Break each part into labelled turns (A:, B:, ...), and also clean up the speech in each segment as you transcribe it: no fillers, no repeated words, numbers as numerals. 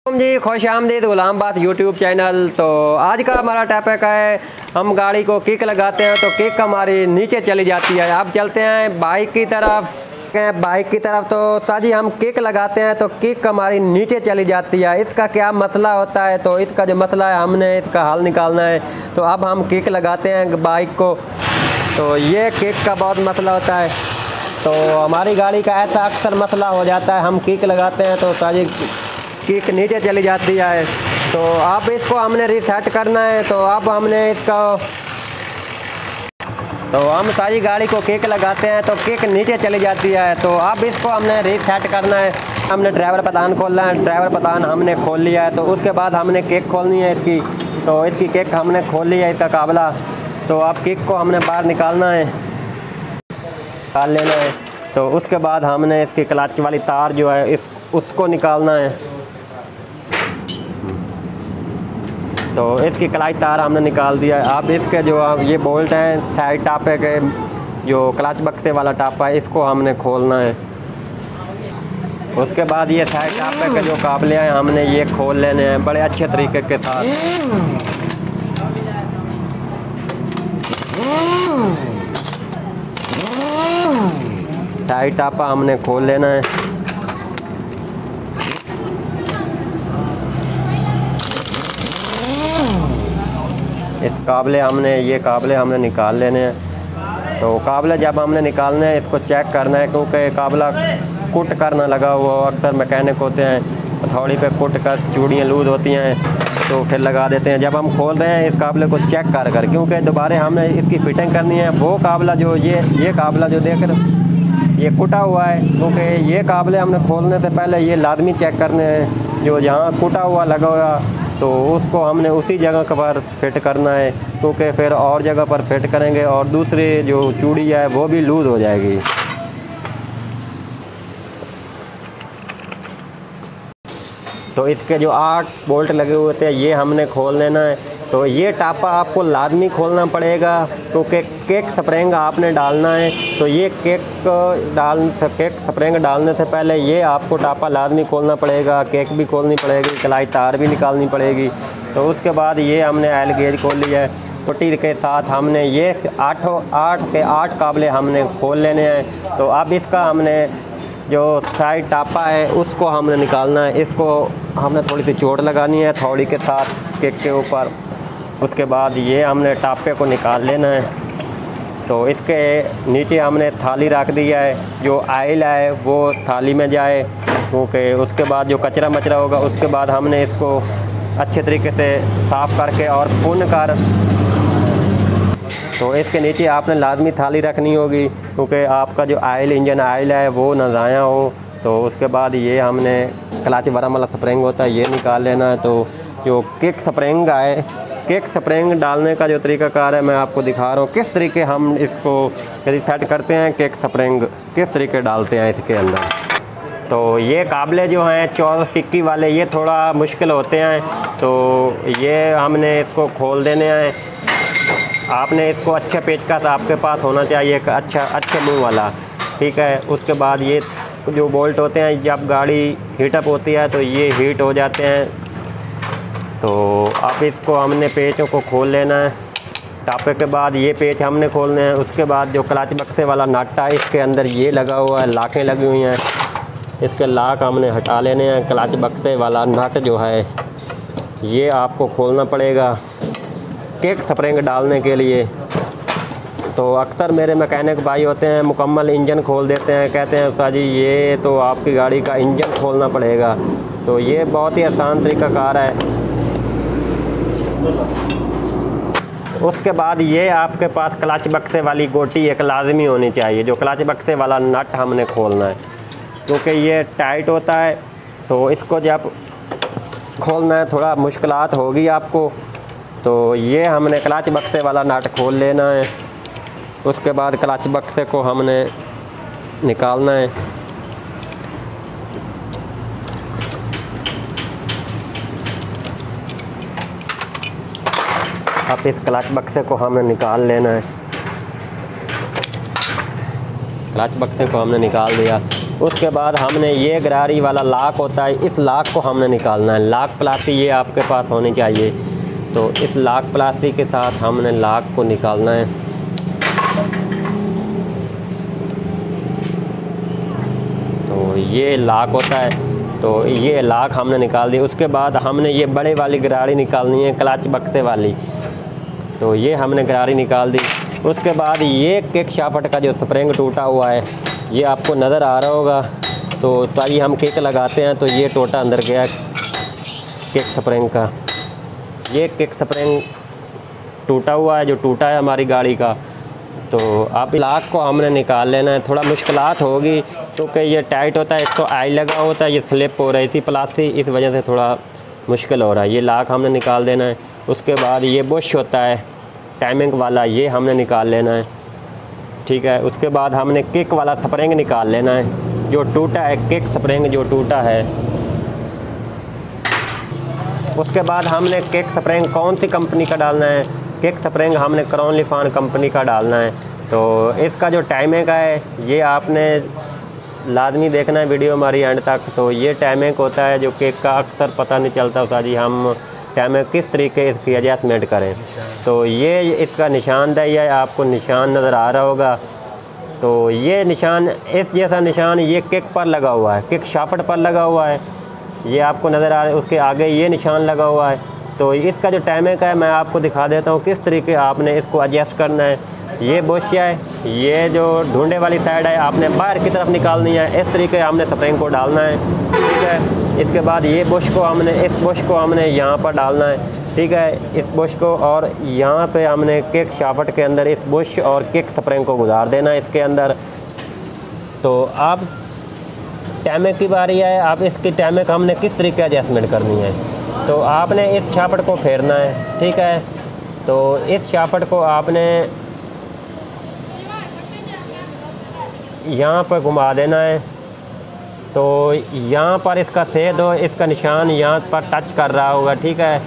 A: जी खुश आमदीद गुलाम बात यूट्यूब चैनल। तो आज का हमारा टॉपिक है, हम गाड़ी को किक लगाते हैं तो किक हमारी नीचे चली जाती है। अब चलते हैं बाइक की तरफ। तो साजी हम किक लगाते हैं तो किक हमारी नीचे चली जाती है। इसका क्या मसला होता है? तो इसका जो मसला है हमने इसका हल निकालना है। तो अब हम किक लगाते हैं बाइक को, तो ये किक का बहुत मसला होता है। तो हमारी गाड़ी का ऐसा अक्सर मसला हो जाता है, हम किक लगाते हैं तो साजी किक नीचे चली जाती है। तो अब इसको हमने रीसेट करना है। तो अब हमने हम सारी गाड़ी को किक लगाते हैं तो किक नीचे चली जाती है। तो अब इसको हमने रीसेट करना है। हमने ड्राइवर पतान खोलना है, ड्राइवर पतान हमने खोल लिया है। तो उसके बाद हमने किक खोलनी है इसकी। तो इसकी किक हमने खोल लिया है, इसका काबला। तो अब किक को हमने बाहर निकाल लेना है। तो उसके बाद हमने इसकी क्लच वाली तार जो है उसको निकालना है। तो इसकी क्लच तार हमने निकाल दिया है। अब इसके जो ये बोल्ट हैं साइड टापे के, जो क्लच बक्से वाला टापा है, इसको हमने खोलना है। उसके बाद ये साइड टापे के जो काबले हैं हमने ये खोल लेने हैं बड़े अच्छे तरीके के साथ। साइड टापा हमने खोल लेना है। इस काबले हमने निकाल लेने हैं। तो काबले जब हमने निकालने हैं इसको चेक करना है, क्योंकि काबला कुट करना लगा हुआ अक्सर मैकेनिक होते हैं हथौड़ी पे कुट कर, चूड़ियाँ लूज होती हैं तो फिर लगा देते हैं। जब हम खोल रहे हैं इस काबले को चेक कर क्योंकि दोबारा हमने इसकी फिटिंग करनी है। वो काबला जो ये काबला जो देख ये कुटा हुआ है, क्योंकि ये काबले हमने खोलने से पहले ये लाजमी चेक करने हैं। जो जहाँ कुटा हुआ लगा हुआ तो उसको हमने उसी जगह पर फिट करना है, क्योंकि फिर और जगह पर फिट करेंगे और दूसरी जो चूड़ी है वो भी लूज़ हो जाएगी। तो इसके जो 8 बोल्ट लगे हुए थे ये हमने खोल लेना है। तो ये टापा आपको लाजमी खोलना पड़ेगा, क्योंकि केक स्प्रिंग आपने डालना है। तो ये केक स्प्रिंग डालने से पहले ये आपको टापा लाजमी खोलना पड़ेगा, केक भी खोलनी पड़ेगी, कलाई तार भी निकालनी पड़ेगी। तो उसके बाद ये हमने एल गेज खोल लिया है। पुट्टी के साथ हमने ये 8 काबले हमने खोल लेने हैं। तो अब इसका हमने जो साइड टापा है उसको हमने निकालना है। इसको हमने थोड़ी सी चोट लगानी है थौड़ी के साथ केक के ऊपर। उसके बाद ये हमने टापे को निकाल लेना है। तो इसके नीचे हमने थाली रख दिया है, जो आयल है वो थाली में जाए, क्योंकि उसके बाद जो कचरा मचरा होगा उसके बाद हमने इसको अच्छे तरीके से साफ़ करके और पुन कर, तो इसके नीचे आपने लाजमी थाली रखनी होगी, क्योंकि आपका जो इंजन आयल है वो ना ज़ाया हो। तो उसके बाद ये हमने क्लच बरम वाला स्प्रिंग होता है ये निकाल लेना है। तो जो किक स्प्रिंग है, किक स्प्रिंग डालने का जो तरीकाकार है मैं आपको दिखा रहा हूँ, किस तरीके हम इसको रीसेट करते हैं। किक स्प्रिंग किस तरीके डालते हैं इसके अंदर। तो ये काबले जो हैं 14 टिक्की वाले ये थोड़ा मुश्किल होते हैं। तो ये हमने इसको खोल देने हैं। आपने इसको अच्छा पेचकस आपके पास होना चाहिए, अच्छे मुंह वाला, ठीक है। उसके बाद ये जो बोल्ट होते हैं जब गाड़ी हीटअप होती है तो ये हीट हो जाते हैं। तो अब इसको हमने पेचों को खोल लेना है। टापे के बाद ये पेच हमने खोलने हैं। उसके बाद जो क्लच बक्से वाला नट है इसके अंदर ये लगा हुआ है, लाकें लगी हुई हैं, इसके लाक हमने हटा लेने हैं। क्लच बक्से वाला नट जो है ये आपको खोलना पड़ेगा किक स्प्रिंग डालने के लिए। तो अक्सर मेरे मैकेनिक भाई होते हैं मुकम्मल इंजन खोल देते हैं, कहते हैं उस्ताद जी ये तो आपकी गाड़ी का इंजन खोलना पड़ेगा। तो ये बहुत ही आसान तरीक़ाकार है। उसके बाद ये आपके पास क्लच बक्से वाली गोटी एक लाजमी होनी चाहिए, जो क्लच बक्से वाला नट हमने खोलना है, क्योंकि ये टाइट होता है। तो इसको जब खोलना है थोड़ा मुश्किलात होगी आपको। तो ये हमने क्लच बक्से वाला नट खोल लेना है। उसके बाद क्लच बक्से को हमने निकालना है। अब इस क्लच बक्से को हमने निकाल लेना है। क्लच बक्से को हमने निकाल दिया। उसके बाद हमने ये गरारी वाला लाक होता है, इस लाक को हमने निकालना है। लाक प्लास्टिक ये आपके पास होनी चाहिए। तो इस लाक प्लास्टिक के साथ हमने लाक को निकालना है। तो ये लाक होता है, तो ये लाक हमने निकाल दी। उसके बाद हमने ये बड़े वाली गरारी निकालनी है, क्लच बक्से वाली। तो ये हमने गरारी निकाल दी। उसके बाद ये किक शाफ्ट का जो स्प्रिंग टूटा हुआ है, ये आपको नज़र आ रहा होगा। तो ताकि हम किक लगाते हैं तो ये टोटा अंदर गया किक स्प्रिंग का। ये किक स्प्रिंग टूटा हुआ है, जो टूटा है हमारी गाड़ी का। तो आप लाक को हमने निकाल लेना है। थोड़ा मुश्किलात होगी क्योंकि ये टाइट होता है, एक तो आई लगा होता है, ये स्लिप हो रही थी प्लास्टिक, इस वजह से थोड़ा मुश्किल हो रहा है। ये लाक हमने निकाल देना है। उसके बाद ये बुश होता है टाइमिंग वाला, ये हमने निकाल लेना है, ठीक है। उसके बाद हमने किक वाला स्प्रिंग निकाल लेना है, जो टूटा है, किक स्प्रिंग जो टूटा है। उसके बाद हमने किक स्प्रिंग कौन सी कंपनी का डालना है? किक स्प्रिंग हमने क्राउन लिफान कंपनी का डालना है। तो इसका जो टाइमिंग है, ये आपने लाजमी देखना है वीडियो हमारी एंड तक। तो ये टाइमिंग होता है जो किक का अक्सर पता नहीं चलता था जी, हम टाइमिंग किस तरीके इसकी एडजस्टमेंट करें। तो ये इसका निशानदेही है, आपको निशान नज़र आ रहा होगा। तो ये निशान, इस जैसा निशान ये किक पर लगा हुआ है, किक शाफ्ट पर लगा हुआ है, ये आपको नज़र आ रहा है। उसके आगे ये निशान लगा हुआ है। तो इसका जो टाइमिंग है मैं आपको दिखा देता हूँ किस तरीके आपने इसको एडजस्ट करना है। ये बुश है, ये जो ढूंढे वाली साइड है आपने बाहर की तरफ निकालनी है। इस तरीके हमने स्प्रिंग को डालना है, ठीक है। इसके बाद ये बुश को हमने, इस बुश को हमने यहाँ पर डालना है, ठीक है, इस बुश को। और यहाँ पे हमने किक शाफ्ट के अंदर इस बुश और किक स्प्रिंग को गुजार देना है इसके अंदर। तो आप टाइमिंग की बारी है, आप इसकी टाइमिंग हमने किस तरीके एडजस्टमेंट करनी है। तो आपने इस शाफ्ट को फेरना है, ठीक है। तो इस शाफ्ट को आपने यहाँ पर घुमा देना है। तो यहाँ पर इसका सेध हो, इसका निशान यहाँ पर टच कर रहा होगा, ठीक है।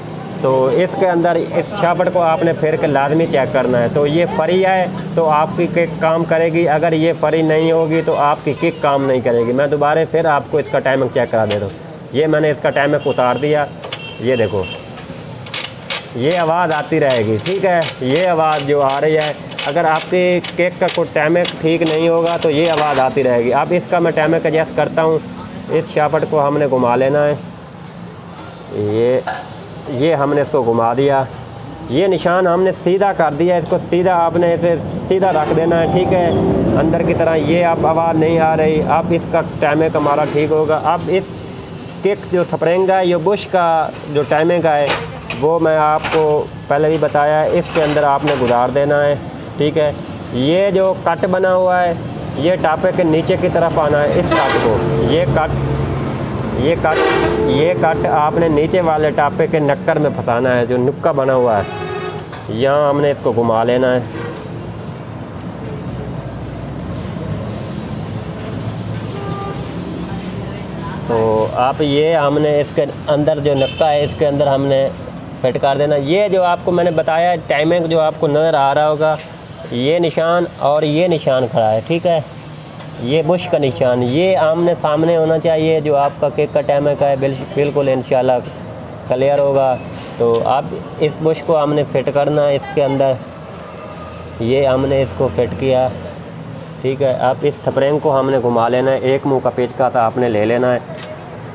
A: तो इसके अंदर इस शाफ्ट को आपने फेर के लाजमी चेक करना है। तो ये फरी है तो आपकी किक काम करेगी, अगर ये फरी नहीं होगी तो आपकी किक काम नहीं करेगी। मैं दोबारा फिर आपको इसका टाइमिंग चेक करा दे रहा हूँ। ये मैंने इसका टाइमिंग उतार दिया, ये देखो ये आवाज़ आती रहेगी, ठीक है। ये आवाज़ जो आ रही है, अगर आपकी केक का कोई टाइमिंग ठीक नहीं होगा तो ये आवाज़ आती रहेगी। अब इसका मैं टाइमिंग एडजस्ट करता हूँ। इस शाफ्ट को हमने घुमा लेना है, ये हमने इसको घुमा दिया। ये निशान हमने सीधा कर दिया, इसको सीधा आपने इसे सीधा रख देना है, ठीक है, अंदर की तरह। ये आप आवाज़ नहीं आ रही, अब इसका टाइमिंग हमारा ठीक होगा। अब इस किक जो स्प्रिंग है, ये बुश का जो टाइमिंग है वो मैं आपको पहले भी बताया है, इसके अंदर आपने गुजार देना है, ठीक है। ये जो कट बना हुआ है, ये टापे के नीचे की तरफ आना है। इस कट को, ये कट आपने नीचे वाले टापे के नक्कर में फंसाना है, जो नुक्का बना हुआ है, यहाँ हमने इसको घुमा लेना है। तो आप ये हमने इसके अंदर जो नक्का है, इसके अंदर हमने फिट कर देना। ये जो आपको मैंने बताया टाइमिंग जो आपको नज़र आ रहा होगा, ये निशान और ये निशान खड़ा है, ठीक है। ये बुश का निशान ये आमने सामने होना चाहिए, जो आपका केक का टाइमिंग है बिल्कुल इंशाल्लाह क्लियर होगा। तो आप इस बुश को हमने फिट करना है इसके अंदर, ये हमने इसको फिट किया, ठीक है। आप इस स्प्रिंग को हमने घुमा लेना है, एक मुंह का पेचकस आपने ले लेना है।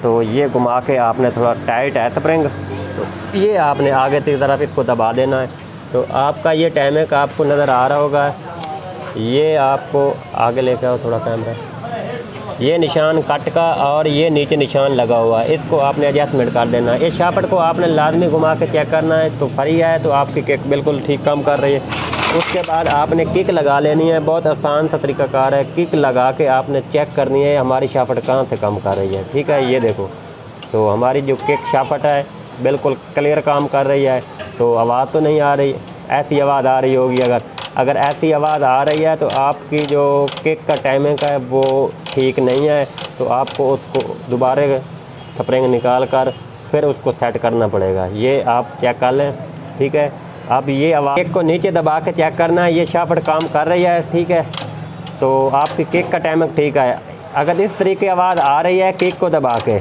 A: तो ये घुमा के आपने थोड़ा टाइट है स्प्रिंग, तो ये आपने आगे की तरफ इसको दबा देना है। तो आपका ये टाइमिंग आपको नज़र आ रहा होगा। ये आपको आगे लेकर आओ थोड़ा कैमरा, ये निशान कट का और ये नीचे निशान लगा हुआ है, इसको आपने एडजस्टमेंट कर देना है। इस शाफ्ट को आपने लाजमी घुमा के चेक करना है। तो फ्री है तो आपकी केक बिल्कुल ठीक काम कर रही है। उसके बाद आपने किक लगा लेनी है, बहुत आसान सा तरीक़ाकार है। किक लगा के आपने चेक करनी है हमारी शाफ्ट कहाँ से काम कर रही है, ठीक है। ये देखो, तो हमारी जो किक शाफ्ट है बिल्कुल क्लियर काम कर रही है। तो आवाज़ तो नहीं आ रही, ऐसी आवाज़ आ रही होगी। अगर ऐसी आवाज़ आ रही है तो आपकी जो किक का टाइमिंग है वो ठीक नहीं है। तो आपको उसको दोबारा स्प्रिंग निकाल कर फिर उसको सेट करना पड़ेगा। ये आप चेक कर लें, ठीक है। अब ये आवाज़ केक को नीचे दबा के चेक करना है, ये शाफ्ट काम कर रही है, ठीक है। तो आपकी केक का टाइमिंग ठीक है। अगर इस तरीके आवाज़ आ रही है किक को दबा के,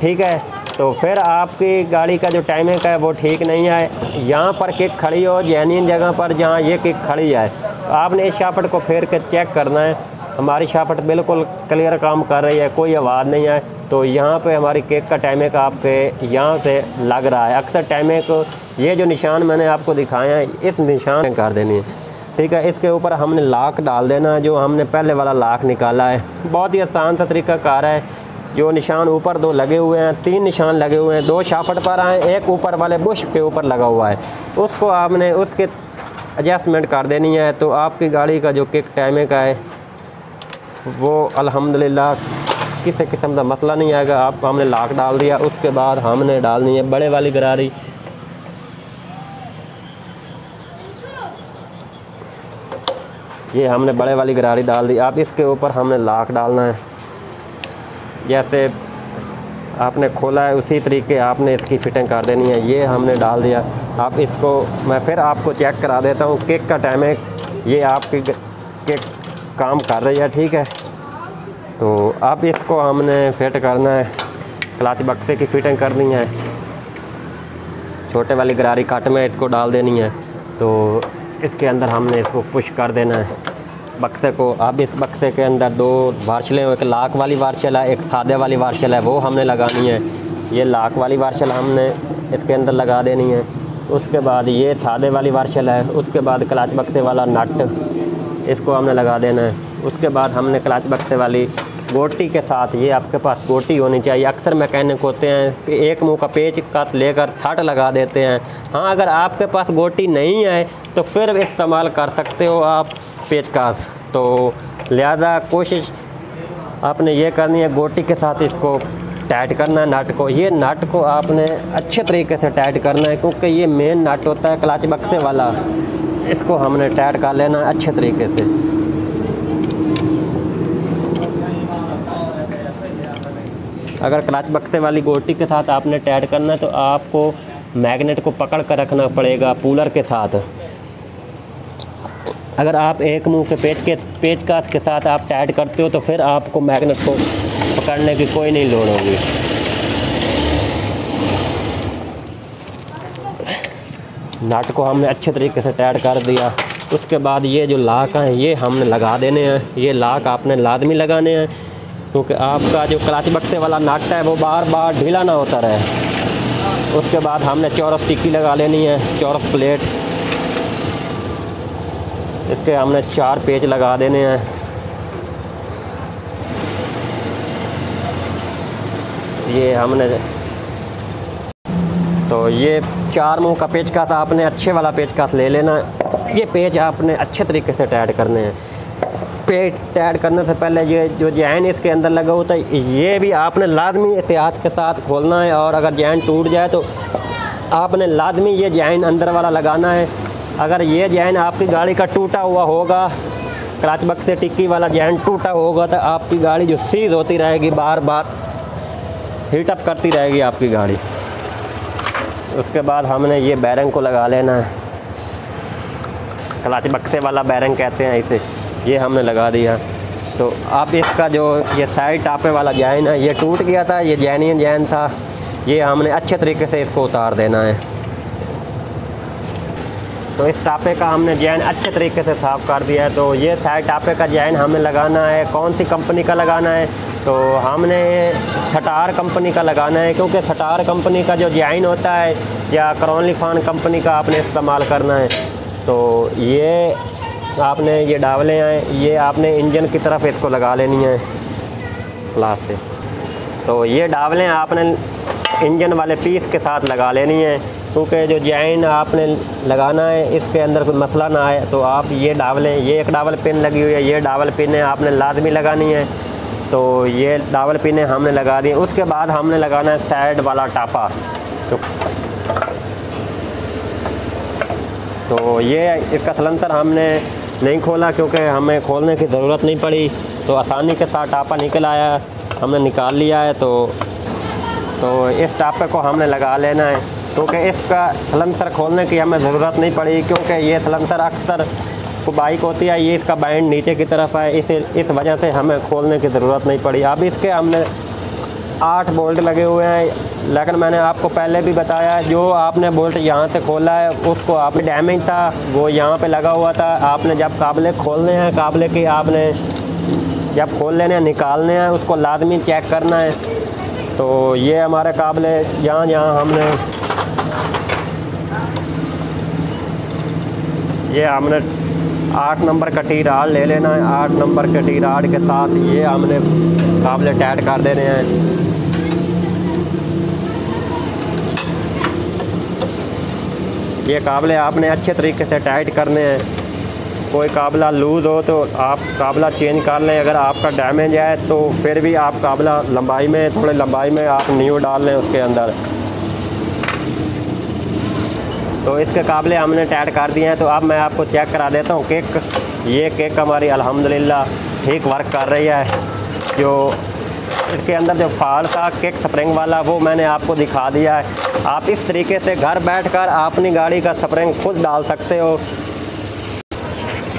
A: ठीक है, तो फिर आपकी गाड़ी का जो टाइमिंग है वो ठीक नहीं है। यहाँ पर किक खड़ी हो जेन्युइन जगह पर जहाँ ये किक खड़ी है, तो आपने इस शाफ्ट को फेर के चेक करना है। हमारी शाफ्ट बिल्कुल क्लियर काम कर रही है, कोई आवाज़ नहीं है। तो यहाँ पे हमारी किक का टाइमिंग आपके यहाँ से लग रहा है। अक्सर टाइमिंग ये जो निशान मैंने आपको दिखाया है, इस निशान कर देनी है, ठीक है। इसके ऊपर हमने लॉक डाल देना है, जो हमने पहले वाला लॉक निकाला है। बहुत ही आसान सा तरीका कार है। जो निशान ऊपर 2 लगे हुए हैं, 3 निशान लगे हुए हैं, 2 शाफ्ट पर आए, एक ऊपर वाले बुश के ऊपर लगा हुआ है, उसको आपने उसके एडजस्टमेंट कर देनी है। तो आपकी गाड़ी का जो किक टाइमिंग का है वो अल्हम्दुलिल्लाह किसी किस्म का मसला नहीं आएगा। आप हमने लॉक डाल दिया, उसके बाद हमने डालनी है बड़े वाली गरारी। ये हमने बड़े वाली गरारी डाल दी। आप इसके ऊपर हमने लॉक डालना है। जैसे आपने खोला है उसी तरीके आपने इसकी फिटिंग कर देनी है। ये हमने डाल दिया। आप इसको मैं फिर आपको चेक करा देता हूँ। किक का टाइमिंग ये आपकी किक काम कर रही है, ठीक है। तो अब इसको हमने फिट करना है, क्लच बक्से की फिटिंग करनी है। छोटे वाली गरारी कट में इसको डाल देनी है। तो इसके अंदर हमने इसको पुश कर देना है बक्से को। अब इस बक्से के अंदर 2 वार्शलें, एक लॉक वाली वार्शल है, एक सादे वाली वार्शल है, वो हमने लगानी है। ये लॉक वाली वार्शल हमने इसके अंदर लगा देनी है। उसके बाद ये सादे वाली वार्शल है। उसके बाद क्लच बक्से वाला नट, इसको हमने लगा देना है। उसके बाद हमने क्लच बक्से वाली गोटी के साथ, ये आपके पास गोटी होनी चाहिए। अक्सर मैकेनिक होते हैं कि एक मुंह का पेच कट लेकर थट लगा देते हैं। हाँ, अगर आपके पास गोटी नहीं है तो फिर इस्तेमाल कर सकते हो आप पेचकस। तो लिहाजा कोशिश आपने ये करनी है, गोटी के साथ इसको टाइट करना है नट को। ये नट को आपने अच्छे तरीके से टाइट करना है, क्योंकि ये मेन नट होता है क्लच बक्से वाला। इसको हमने टाइट कर लेना है अच्छे तरीके से। अगर क्लच बक्से वाली गोटी के साथ आपने टाइट करना है तो आपको मैग्नेट को पकड़ कर रखना पड़ेगा पुलर के साथ। अगर आप एक मुंह के पेचकस के साथ आप टाइट करते हो तो फिर आपको मैग्नेट को पकड़ने की कोई नहीं लोड़ होगी। नट को हमने अच्छे तरीके से टाइट कर दिया। उसके बाद ये जो लॉक हैं ये हमने लगा देने हैं। ये लॉक आपने लाजमी लगाने हैं, क्योंकि आपका जो क्लच बक्से वाला नट है वो बार बार ढीला ना होता रहे। उसके बाद हमने चौरस टिक्की लगा लेनी है, चौरस प्लेट। इसके हमने 4 पेच लगा देने हैं। ये हमने तो ये 4 मुंह का पेचकस आपने अच्छे वाला पेचकस ले लेना। ये पेच आपने अच्छे तरीके से टाइट करने हैं। पेच टाइट करने से पहले ये जो जैन इसके अंदर लगा होता है ये भी आपने लाजमी एहतियात के साथ खोलना है। और अगर जैन टूट जाए तो आपने लाजमी ये जैन अंदर वाला लगाना है। अगर ये जैन आपकी गाड़ी का टूटा हुआ होगा, क्लच बक्से टिक्की वाला जैन टूटा होगा, तो आपकी गाड़ी जो सीज होती रहेगी, बार बार हीटअप करती रहेगी आपकी गाड़ी। उसके बाद हमने ये बैरिंग को लगा लेना है। क्लच बक्से वाला बैरिंग कहते हैं इसे। ये हमने लगा दिया। तो आप इसका जो ये साइड टापे वाला जैन है ये टूट गया था, ये जैनियन जैन था। ये हमने अच्छे तरीके से इसको उतार देना है। तो इस टापे का हमने जैन अच्छे तरीके से साफ़ कर दिया है। तो ये साइड टापे का जैन हमें लगाना है। कौन सी कंपनी का लगाना है? तो हमने सटार कंपनी का लगाना है, क्योंकि सटार कंपनी का जो जैन होता है या करौनली फान कंपनी का आपने इस्तेमाल करना है। तो ये आपने ये डावलें हैं, ये आपने इंजन की तरफ इसको लगा लेनी है क्लास से। तो ये डावलें आपने इंजन वाले पीस के साथ लगा लेनी है, क्योंकि जो जैन आपने लगाना है इसके अंदर कोई मसला ना आए। तो आप ये डावलें, ये एक डावल पिन लगी हुई है, ये डावल पिनें आपने लाजमी लगानी है। तो ये डावल पिनें हमने लगा दी। उसके बाद हमने लगाना है साइड वाला टापा। तो ये इसका सलेंसर हमने नहीं खोला, क्योंकि हमें खोलने की ज़रूरत नहीं पड़ी। तो आसानी के साथ टापा निकल आया, हमने निकाल लिया है। तो इस टापे को हमने लगा लेना है, क्योंकि इसका सलेंसर खोलने की हमें ज़रूरत नहीं पड़ी, क्योंकि ये सलेंसर अक्सर बाइक होती है, ये इसका बैंड नीचे की तरफ है, इस वजह से हमें खोलने की ज़रूरत नहीं पड़ी। अब इसके हमने 8 बोल्ट लगे हुए हैं, लेकिन मैंने आपको पहले भी बताया जो आपने बोल्ट यहाँ से खोला है उसको आपने डैमेज था, वो यहाँ पे लगा हुआ था। आपने जब काबले खोलने हैं, काबले की आपने जब खोल लेने हैं, निकालने हैं, उसको लाजमी चेक करना है। तो ये हमारे काबले यहाँ हमने ये हमने 8 नंबर का टी राड ले लेना है। 8 नंबर के टी राड के साथ ये हमने काबले टाइट कर देने हैं। ये काबले आपने अच्छे तरीके से टाइट करने हैं। कोई काबला लूज़ हो तो आप काबला चेंज कर लें, अगर आपका डैमेज है तो फिर भी आप काबला लंबाई में, थोड़ी लंबाई में आप न्यू डाल लें उसके अंदर। तो इसके काबले हमने टाइट कर दिए हैं। तो अब मैं आपको चेक करा देता हूँ किक। ये किक हमारी अल्हम्दुलिल्लाह ठीक वर्क कर रही है। जो इसके अंदर जो फाल था किक स्प्रिंग वाला, वो मैंने आपको दिखा दिया है। आप इस तरीके से घर बैठकर अपनी गाड़ी का स्प्रिंग खुद डाल सकते हो।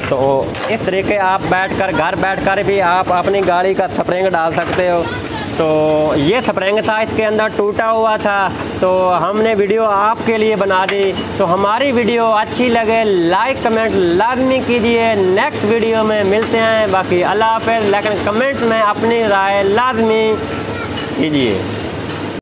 A: तो इस तरीके आप घर बैठकर भी आप अपनी गाड़ी का स्प्रिंग डाल सकते हो। तो ये स्प्रिंग था, इसके अंदर टूटा हुआ था, तो हमने वीडियो आपके लिए बना दी। तो हमारी वीडियो अच्छी लगे लाइक कमेंट लाजमी कीजिए। नेक्स्ट वीडियो में मिलते हैं। बाकी अल्लाह हाफ़िज़, लेकिन कमेंट में अपनी राय लाजमी कीजिए।